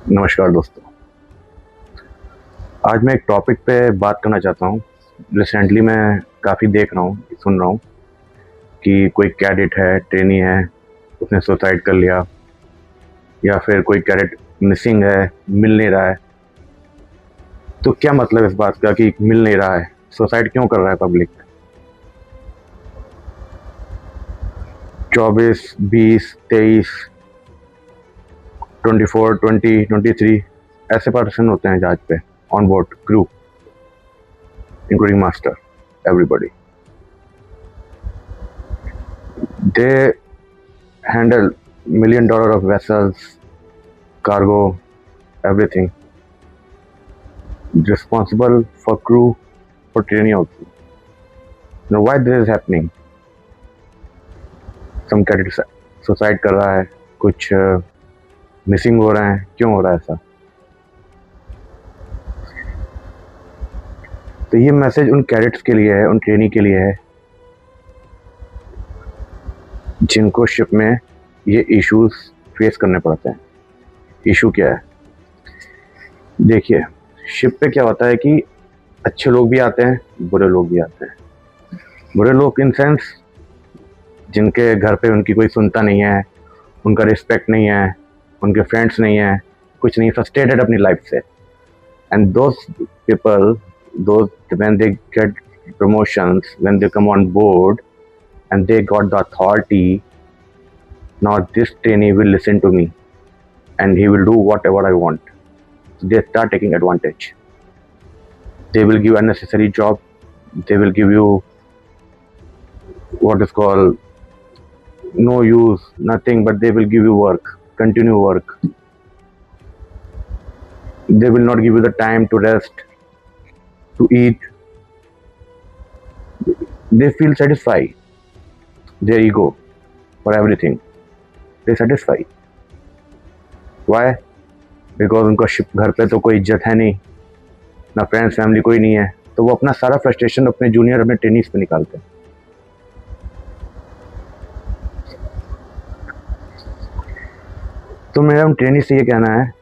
नमस्कार दोस्तों। आज मैं एक टॉपिक पे बात करना चाहता हूँ। रिसेंटली मैं काफ़ी देख रहा हूँ, सुन रहा हूँ कि कोई कैडेट है, ट्रेनी है, उसने सुसाइड कर लिया, या फिर कोई कैडेट मिसिंग है, मिल नहीं रहा है। तो क्या मतलब इस बात का कि मिल नहीं रहा है? सुसाइड क्यों कर रहा है पब्लिक? 24, 20, 23, 24, 20, 23 ऐसे पर्सन होते हैं जहाज पे, on board crew, including master, everybody. They handle $1 million of vessels, cargo, everything. Responsible for crew, for training also. Now why this is happening? Some cadet suicide कर रहा है, कुछ मिसिंग हो रहे हैं, क्यों हो रहा है ऐसा? तो ये मैसेज उन कैडेट्स के लिए है, उन ट्रेनी के लिए है जिनको शिप में ये इश्यूज फेस करने पड़ते हैं। इशू क्या है? देखिए, शिप पे क्या होता है कि अच्छे लोग भी आते हैं, बुरे लोग भी आते हैं। बुरे लोग इन सेंस जिनके घर पे उनकी कोई सुनता नहीं है, उनका रिस्पेक्ट नहीं है, उनके फ्रेंड्स नहीं है, कुछ नहीं, फ्रस्ट्रेटेड अपनी लाइफ से। And those people, those when they get promotions, when they come on board and they got the authority, now this trainee will listen to me and he will do whatever I want. So they start taking advantage. They will give unnecessary job. They will give you what is called no use, nothing, but they will give you work, continue work. They will not give you the time to rest, to eat. They feel satisfied. Their ego for everything. They satisfy. Why? Because उनका ship घर पे तो कोई इज्जत है नहीं, ना friends family कोई नहीं है, तो वो अपना सारा फ्रस्ट्रेशन अपने जूनियर, अपने ट्रेनिंग्स पे निकालते हैं। तो मेरा उन ट्रेनिंग से ये कहना है,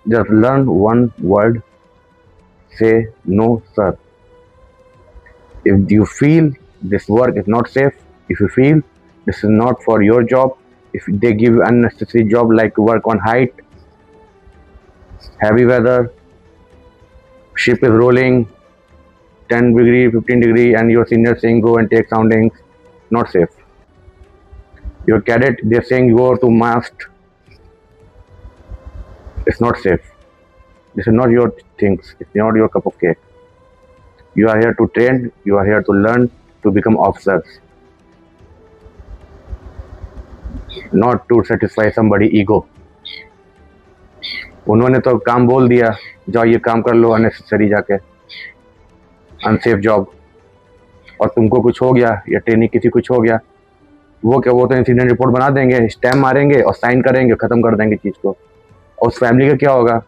just learn one word, say no sir. If you feel this work is not safe, if you feel this is not for your job, if they give you unnecessary job like work on height, heavy weather, ship is rolling 10 degree, 15 degree, and your senior saying go and take soundings, not safe. Your cadet, they're saying go to mast, it's not safe. This is not your things, it's not your cup of cake. You are here to train, you are here to learn, to become officers, not to satisfy somebody ego. उन्होंने तो काम बोल दिया, जाओ ये काम कर लो, unnecessary जाके अनसेफ जॉब, और तुमको कुछ हो गया या ट्रेनिंग किसी कुछ हो गया, वो क्या, वो तो इंसिडेंट रिपोर्ट बना देंगे, स्टैम्प मारेंगे और साइन करेंगे, ख़त्म कर देंगे चीज़ को। और उस फैमिली का क्या होगा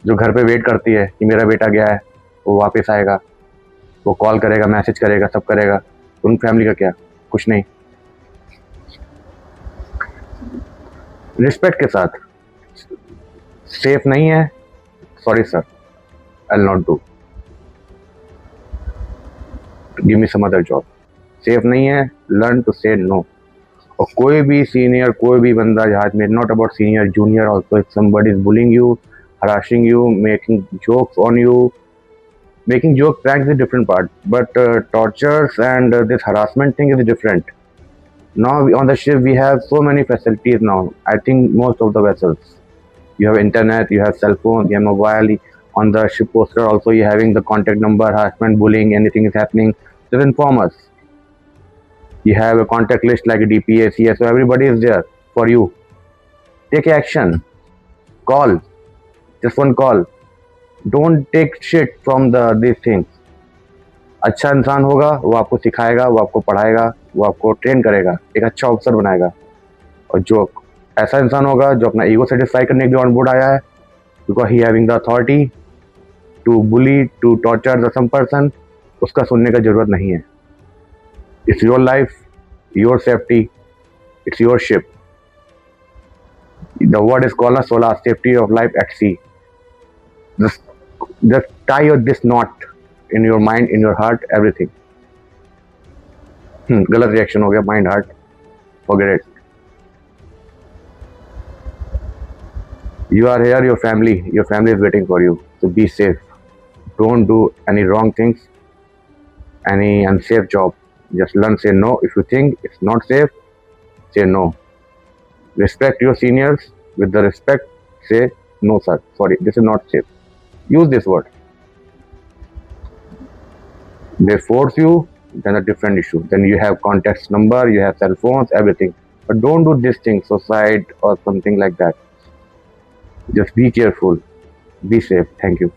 जो घर पे वेट करती है कि मेरा बेटा गया है, वो वापस आएगा, वो कॉल करेगा, मैसेज करेगा, सब करेगा। उन फैमिली का क्या? कुछ नहीं। रिस्पेक्ट के साथ, सेफ नहीं है, sorry sir, I will not do, give me some other job. Safe नहीं है, लर्न टू से नो। और कोई भी सीनियर, कोई भी बंदा जहाज में, not about senior, junior also, if somebody is bullying you, harassing you, making jokes on you, making joke pranks is a different part, but tortures and this harassment thing is different. Now on the ship we have so many facilities now. I think most of the vessels, you have internet, you have cell phone, you have mobile. On the ship poster also you having the contact number, harassment, bullying, anything is happening, just inform us. You have a contact list like a DPA, CS, so everybody is there for you. Take action, call, just one call. Don't take shit from these things. अच्छा इंसान होगा, वो आपको सिखाएगा, वो आपको पढ़ाएगा, वो आपको ट्रेन करेगा, एक अच्छा ऑफिसर बनाएगा। और जो ऐसा इंसान होगा जो अपना ईगो सेटिस्फाई करने के लिए ऑन बोर्ड आया है, because he having the authority to bully, to torture the some person, उसका सुनने का जरूरत नहीं है। It's your life, your safety, it's your ship. The word is called solar safety of life at sea. Just, just tie this knot in your mind, in your heart, everything. गलत reaction हो गया, mind heart, forget it. You are here, your family is waiting for you. So be safe. Don't do any wrong things, any unsafe job. Just learn, say no. If you think it's not safe, say no. Respect your seniors. With the respect, say no, sir. Sorry, this is not safe. Use this word. They force you, then a different issue. Then you have contact number, you have cell phones, everything. But don't do this thing, suicide or something like that. Just be careful. Be safe. Thank you.